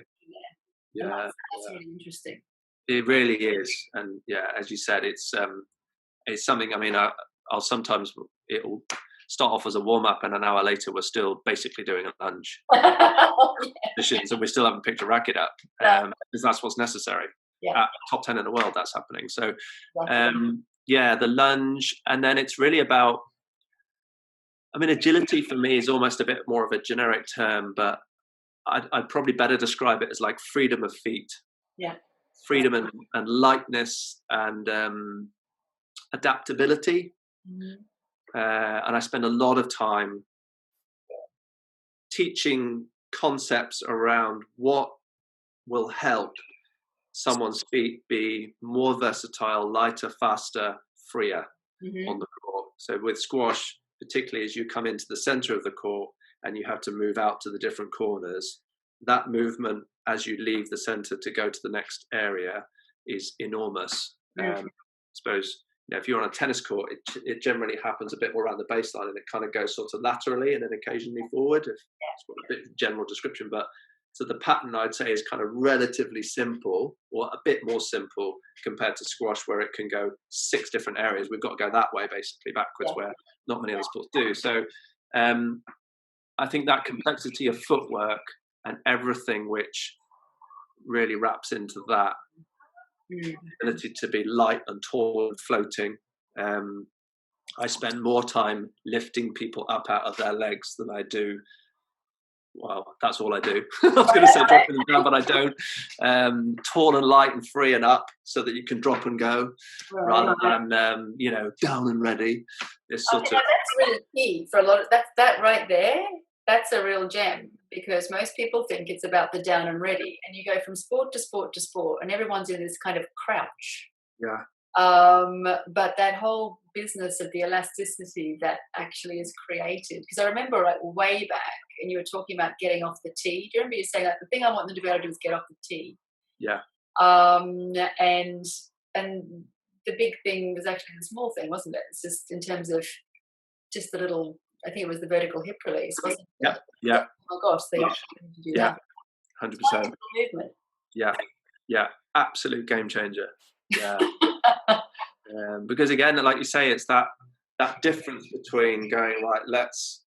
That's really interesting. It really is, and as you said, it's something. I mean, I'll sometimes, it'll start off as a warm up, and an hour later we're still basically doing a lunge positions, and we still haven't picked a racket up, because that's what's necessary. At top 10 in the world, that's happening. So, the lunge, and then it's really about. I mean, agility for me is almost a bit more of a generic term, but I'd probably better describe it as like freedom of feet. Yeah. Freedom and lightness and adaptability. And I spend a lot of time teaching concepts around what will help someone's feet be more versatile, lighter, faster, freer on the court. So with squash, particularly as you come into the center of the court and you have to move out to the different corners, that movement as you leave the center to go to the next area is enormous. I suppose, if you're on a tennis court, it generally happens a bit more around the baseline, and it kind of goes sort of laterally and then occasionally forward. If it's a bit of a general description, but so the pattern, I'd say, is kind of relatively simple, or a bit more simple compared to squash, where it can go 6 different areas. We've got to go that way, basically backwards, where not many other sports do. So I think that complexity of footwork and everything which really wraps into that ability to be light and tall and floating. I spend more time lifting people up out of their legs than I do. Well, that's all I do. I was going to say dropping them down, but I don't. Tall and light and free and up, so that you can drop and go, rather than down and ready. This sort of that's really key for a lot of that right there. That's a real gem, because most people think it's about the down and ready, and you go from sport to sport to sport, and everyone's in this kind of crouch. Yeah. But that whole business of the elasticity that actually is created, because I remember way back, and you were talking about getting off the tee. Do you remember you saying the thing I want them to be able to do is get off the tee? Yeah. And the big thing was actually the small thing, wasn't it? It's just in terms of just the little. I think it was the vertical hip release, wasn't it? Yeah. Yeah. Oh my gosh, they actually need to do that. 100%. Movement. Yeah. Absolute game changer. Yeah. Because again, like you say, it's that difference between going let's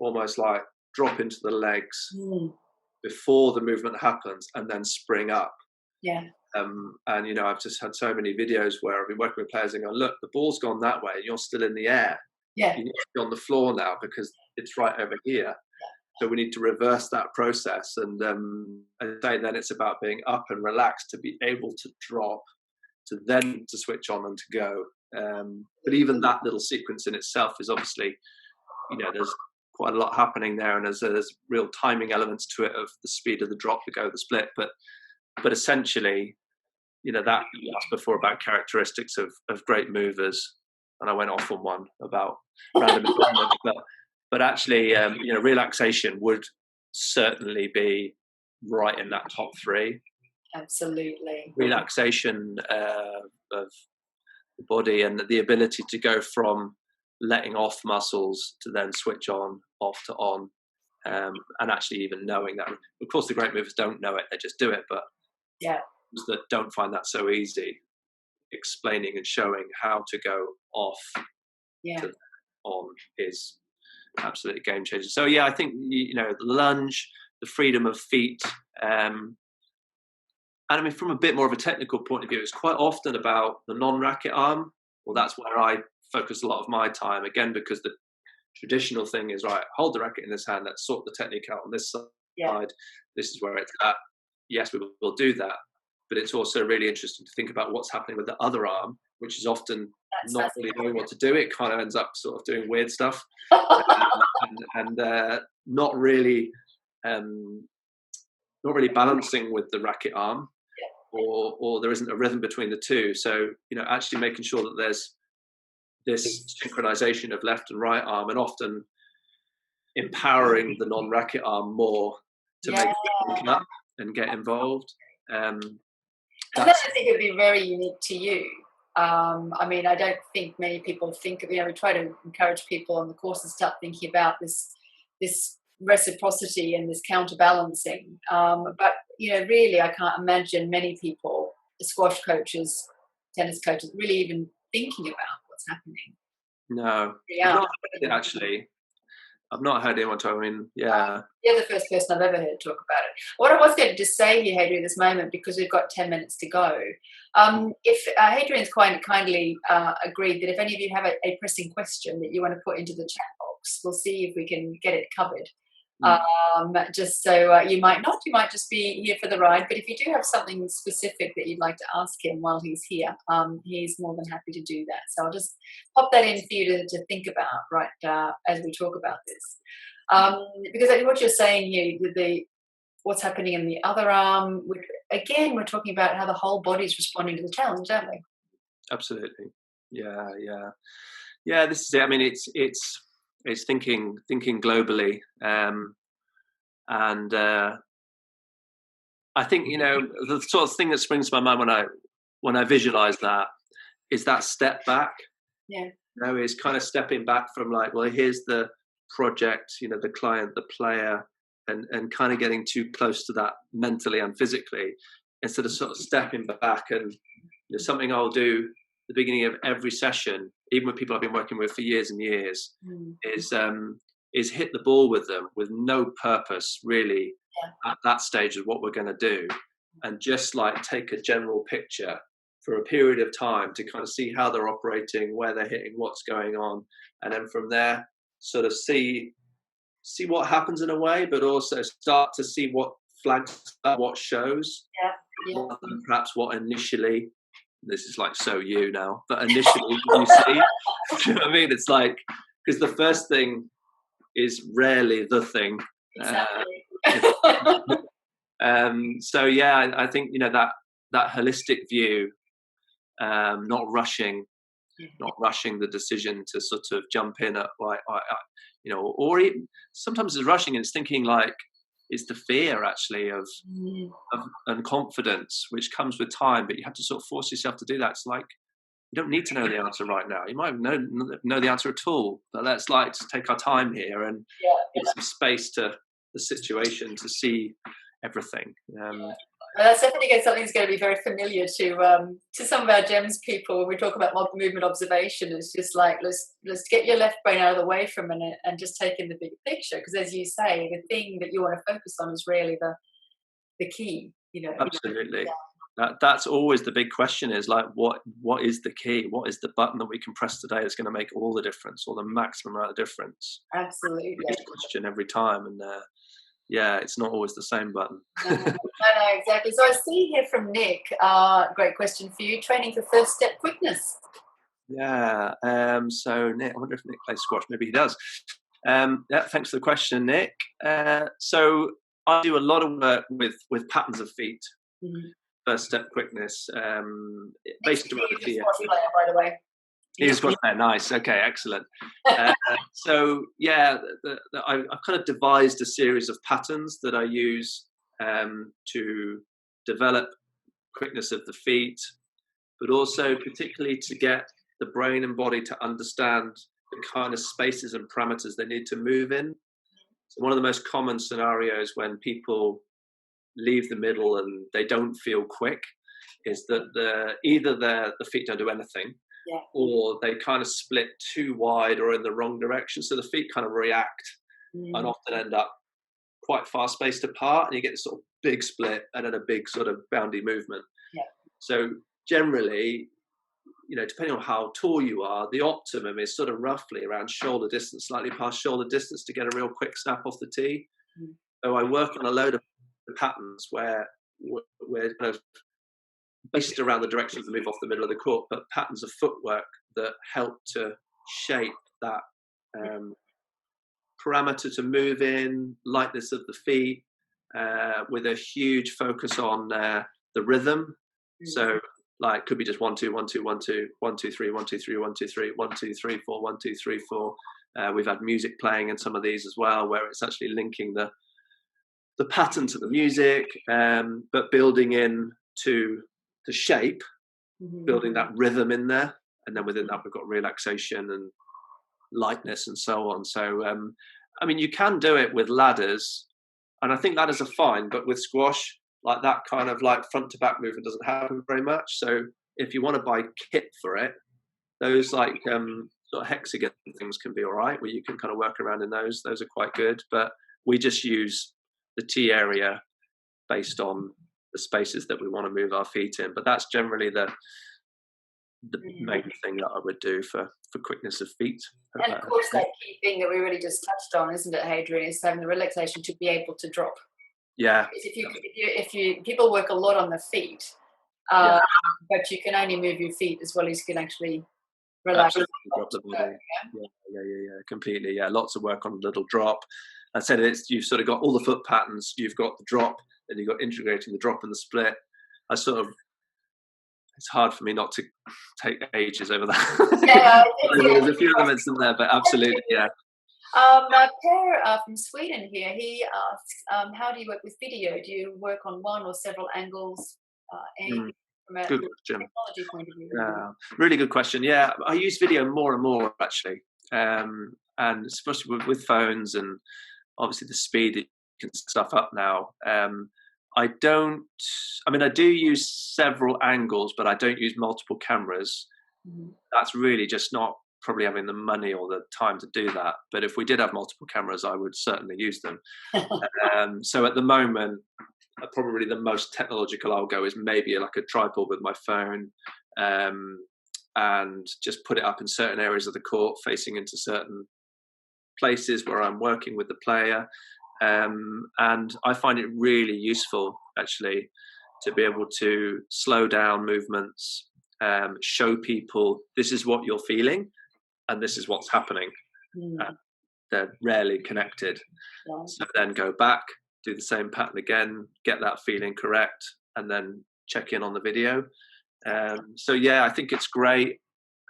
almost like drop into the legs before the movement happens, and then spring up. Yeah. And I've just had so many videos where I've been working with players and go, look, the ball's gone that way, and you're still in the air. Yeah. You need to be on the floor now because it's right over here. Yeah. So we need to reverse that process, and I say then it's about being up and relaxed to be able to drop, to then to switch on and to go. But even that little sequence in itself is obviously, there's quite a lot happening there, and there's real timing elements to it of the speed of the drop, the go, the split. But essentially, that you asked before about characteristics of great movers, and I went off on one about random movement, but actually, relaxation would certainly be right in that top 3. Absolutely. Relaxation of the body, and the ability to go from letting off muscles to then switch on, off to on, and actually even knowing that. Of course, the great movers don't know it; they just do it. But those that don't find that so easy, explaining and showing how to go off to on is absolutely game changer. So I think the lunge, the freedom of feet. And I mean, from a bit more of a technical point of view, it's quite often about the non-racket arm. Well, that's where I focus a lot of my time, again, because the traditional thing is, right, hold the racket in this hand, let's sort the technique out on this side. This is where it's at. Yes, we will do that. But it's also really interesting to think about what's happening with the other arm, which is often not really knowing what to do. It kind of ends up sort of doing weird stuff and not really balancing with the racket arm, or there isn't a rhythm between the two. So, actually making sure that there's this synchronization of left and right arm, and often empowering the non-racket arm more to make it link up and get involved. That I think would be very unique to you. I mean, I don't think many people think of, we try to encourage people on the course to start thinking about this reciprocity and this counterbalancing. But, really, I can't imagine many people, squash coaches, tennis coaches, really even thinking about what's happening. No. Actually, I've not heard anyone talk. I mean, You're the first person I've ever heard talk about it. What I was going to just say here, Hadrian, at this moment, because we've got 10 minutes to go, if Hadrian's quite kindly agreed that if any of you have a pressing question that you want to put into the chat box, we'll see if we can get it covered. Just so you might just be here for the ride, but if you do have something specific that you'd like to ask him while he's here, he's more than happy to do that. So I'll just pop that in for you to think about as we talk about this, because I think what you're saying here with what's happening in the other arm, we're talking about how the whole body's responding to the challenge, aren't we? Absolutely. Yeah. This is it. I mean, it's it's thinking globally, and I think, you know, the sort of thing that springs to my mind when I visualize that is that step back. Yeah. You know, is kind of stepping back from like, well, here's the project, you know, the client, the player, and kind of getting too close to that mentally and physically, instead of sort of stepping back. And you know, something I'll do at the beginning of every session, even with people I've been working with for years and years, is hit the ball with them with no purpose really at that stage of what we're going to do, and just like take a general picture for a period of time to kind of see how they're operating, where they're hitting, what's going on, and then from there sort of see what happens in a way, but also start to see what flags up, what shows, perhaps what initially, this is like so you now, but initially you see, do you know what I mean? It's like, because the first thing is rarely the thing. Exactly. So yeah, I think, you know, that holistic view, not rushing the decision to sort of jump in at like, you know, or even, sometimes it's rushing and it's thinking like, it's the fear actually of and confidence which comes with time, but you have to sort of force yourself to do that. It's like, you don't need to know the answer right now. You might know the answer at all, but let's like just take our time here and give some space to the situation to see everything. Well, that's definitely something that's going to be very familiar to some of our GEMS people when we talk about movement observation. It's just like, let's get your left brain out of the way for a minute and just take in the big picture, because as you say, the thing that you want to focus on is really the key, you know. Absolutely. That's always the big question, is like, what is the key? What is the button that we can press today that's going to make all the difference, or the maximum amount of difference? Absolutely. Biggest question every time, and yeah, it's not always the same button. No, exactly. So I see here from Nick, great question for you, training for first step quickness. Yeah, so Nick, I wonder if Nick plays squash. Maybe he does. Yeah, thanks for the question, Nick. So I do a lot of work with patterns of feet, first step quickness, based around the TF. By the way. He's got there. Nice. Okay, excellent. So yeah, I've kind of devised a series of patterns that I use to develop quickness of the feet, but also particularly to get the brain and body to understand the kind of spaces and parameters they need to move in. So one of the most common scenarios when people leave the middle and they don't feel quick is that either the feet don't do anything, or they kind of split too wide or in the wrong direction. So the feet kind of react and often end up quite far spaced apart, and you get this sort of big split and then a big sort of boundy movement. So generally, you know, depending on how tall you are, the optimum is sort of roughly around shoulder distance, slightly past shoulder distance, to get a real quick snap off the tee. So I work on a load of patterns where we're kind of based around the direction of the move off the middle of the court, but patterns of footwork that help to shape that parameter to move in, lightness of the feet, with a huge focus on the rhythm. So like, could be just 1 2 1 2 1 2 1 2 3 1 2 3 1 2 3 1 2 3 4 1 2 3 4. We've had music playing in some of these as well, where it's actually linking the pattern to the music, but building in to the shape, building that rhythm in there, and then within that we've got relaxation and lightness and so on. So I mean, you can do it with ladders, and I think ladders are fine, but with squash, like that kind of like front to back movement doesn't happen very much. So if you want to buy kit for it, those like sort of hexagon things can be all right, where you can kind of work around in those are quite good. But we just use the T area based on the spaces that we want to move our feet in. But that's generally the main thing that I would do for quickness of feet. And of course, that key thing that we really just touched on, isn't it, Hadrian, is having the relaxation to be able to drop. Yeah. If you people work a lot on the feet, but you can only move your feet as well as you can actually relax. Absolutely, drop the body. Yeah, completely. Yeah, lots of work on the little drop. I said you've sort of got all the foot patterns. You've got the drop, then you've got integrating the drop and the split. It's hard for me not to take ages over that. Yeah, there's a few elements in there, but absolutely, yeah. A pair from Sweden here. He asks, how do you work with video? Do you work on one or several angles? Anything from a Good question. technology point of view? Really good question. Yeah, I use video more and more actually, and especially with phones and obviously the speed that you can stuff up now. I do use several angles, but I don't use multiple cameras. That's really just not probably having the money or the time to do that. But if we did have multiple cameras, I would certainly use them. So at the moment, probably the most technological I'll go is maybe like a tripod with my phone, and just put it up in certain areas of the court facing into certain places where I'm working with the player. And I find it really useful actually to be able to slow down movements, show people this is what you're feeling and this is what's happening. They're rarely connected. So then go back, do the same pattern again, get that feeling correct, and then check in on the video. So yeah, I think it's great.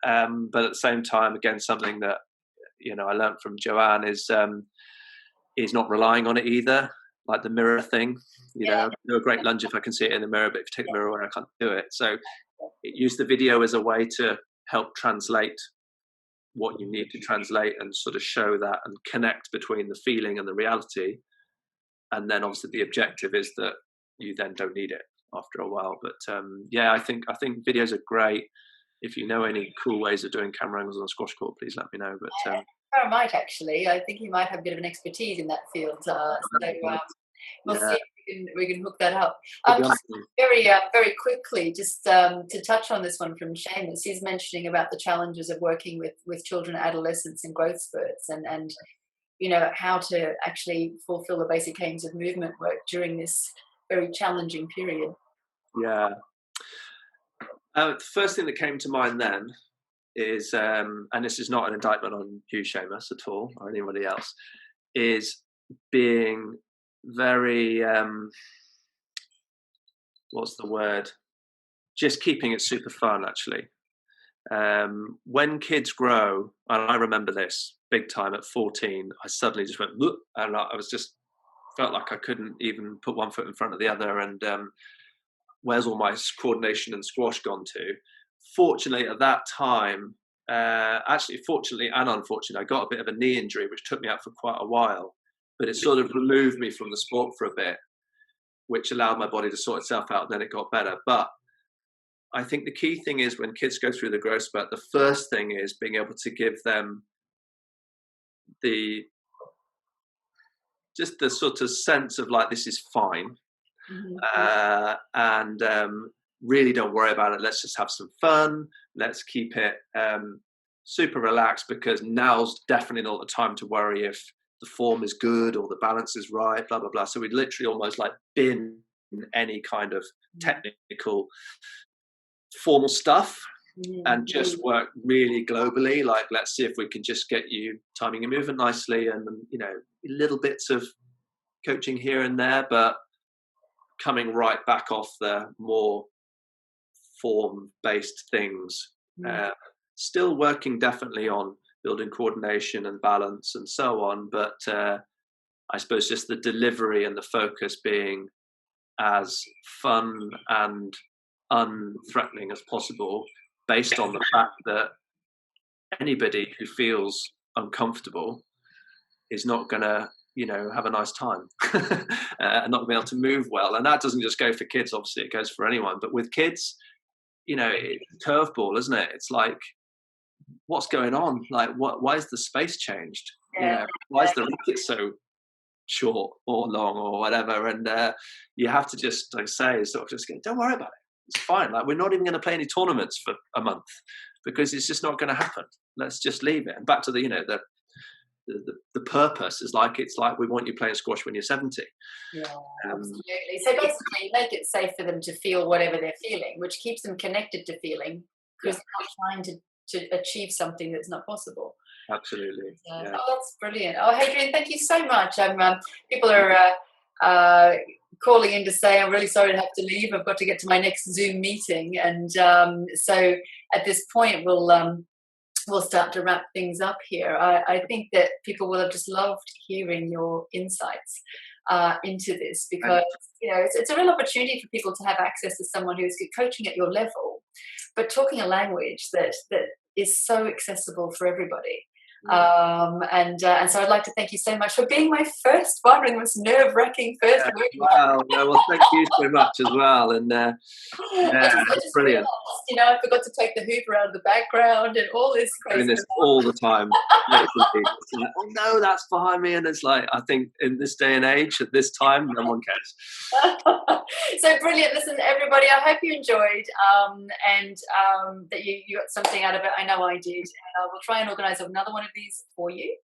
But at the same time, again, something that, I learned from Joanne is not relying on it either. Like the mirror thing, do a great lunge if I can see it in the mirror, but if you take the mirror away, I can't do it. So use the video as a way to help translate what you need to translate and sort of show that and connect between the feeling and the reality. And then obviously the objective is that you then don't need it after a while. But I think videos are great. If you know any cool ways of doing camera angles on a squash court, please let me know. But I might actually. I think he might have a bit of an expertise in that field. We'll see if we can hook that up. Very quickly, just to touch on this one from Seamus, he's mentioning about the challenges of working with children, adolescents, and growth spurts, and how to actually fulfill the basic aims of movement work during this very challenging period. Yeah. The first thing that came to mind then is, and this is not an indictment on you, Seamus, at all, or anybody else, is being very, what's the word? Just keeping it super fun, actually. When kids grow, and I remember this big time at 14, I suddenly just went, and I was just felt like I couldn't even put one foot in front of the other, and where's all my coordination and squash gone to? Fortunately, at that time, fortunately and unfortunately, I got a bit of a knee injury, which took me out for quite a while, but it sort of removed me from the sport for a bit, which allowed my body to sort itself out, and then it got better. But I think the key thing is when kids go through the growth spurt, the first thing is being able to give them the sort of sense of like, this is fine. And really don't worry about it. Let's just have some fun. Let's keep it super relaxed, because now's definitely not the time to worry if the form is good or the balance is right, blah, blah, blah. So we literally almost like bin any kind of technical formal stuff and just work really globally. Like, let's see if we can just get you timing and moving nicely, and little bits of coaching here and there, but coming right back off the more form-based things. Still working definitely on building coordination and balance and so on, but I suppose just the delivery and the focus being as fun and unthreatening as possible, based on the fact that anybody who feels uncomfortable is not going to have a nice time and not be able to move well. And that doesn't just go for kids, obviously, it goes for anyone. But with kids, it's a curveball, isn't it? It's like, what's going on? Like, why is the space changed? Why is the racket so short or long or whatever? And you have to just, like I say, sort of just go, don't worry about it. It's fine. Like, we're not even going to play any tournaments for a month because it's just not going to happen. Let's just leave it. And back to the purpose is like, it's like we want you playing squash when you're 70. Absolutely. So basically make it safe for them to feel whatever they're feeling, which keeps them connected to feeling, because they're not trying to achieve something that's not possible. Absolutely. Oh, that's brilliant. Oh, Hadrian, thank you so much. People are calling in to say I'm really sorry to have to leave. I've got to get to my next Zoom meeting, and so at this point we'll we'll start to wrap things up here. I think that people will have just loved hearing your insights into this, because it's a real opportunity for people to have access to someone who is coaching at your level, but talking a language that is so accessible for everybody. And so I'd like to thank you so much for being my first one, and most nerve-wracking first work. Wow, well, thank you so much as well. And it's brilliant. I forgot to take the Hoover out of the background and all this crazy. Doing this all the time. It's like, oh no, that's behind me. And it's like, I think in this day and age, at this time, no one cares. So brilliant. Listen, everybody, I hope you enjoyed and that you got something out of it. I know I did. And we'll try and organise another one of these for you.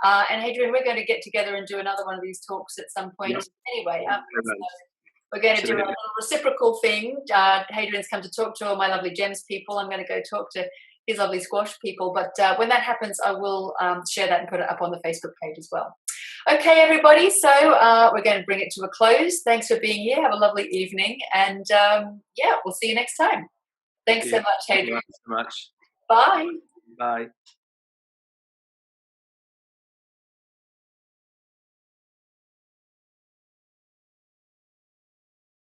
And Hadrian, we're going to get together and do another one of these talks at some point. Yep. Anyway, we're going to do a little reciprocal thing. Hadrian's come to talk to all my lovely GEMS people. I'm going to go talk to his lovely squash people. But when that happens, I will share that and put it up on the Facebook page as well. Okay, everybody. So we're going to bring it to a close. Thanks for being here. Have a lovely evening. And we'll see you next time. Thanks so much, Hadrian. Thank you so much. Bye. Bye.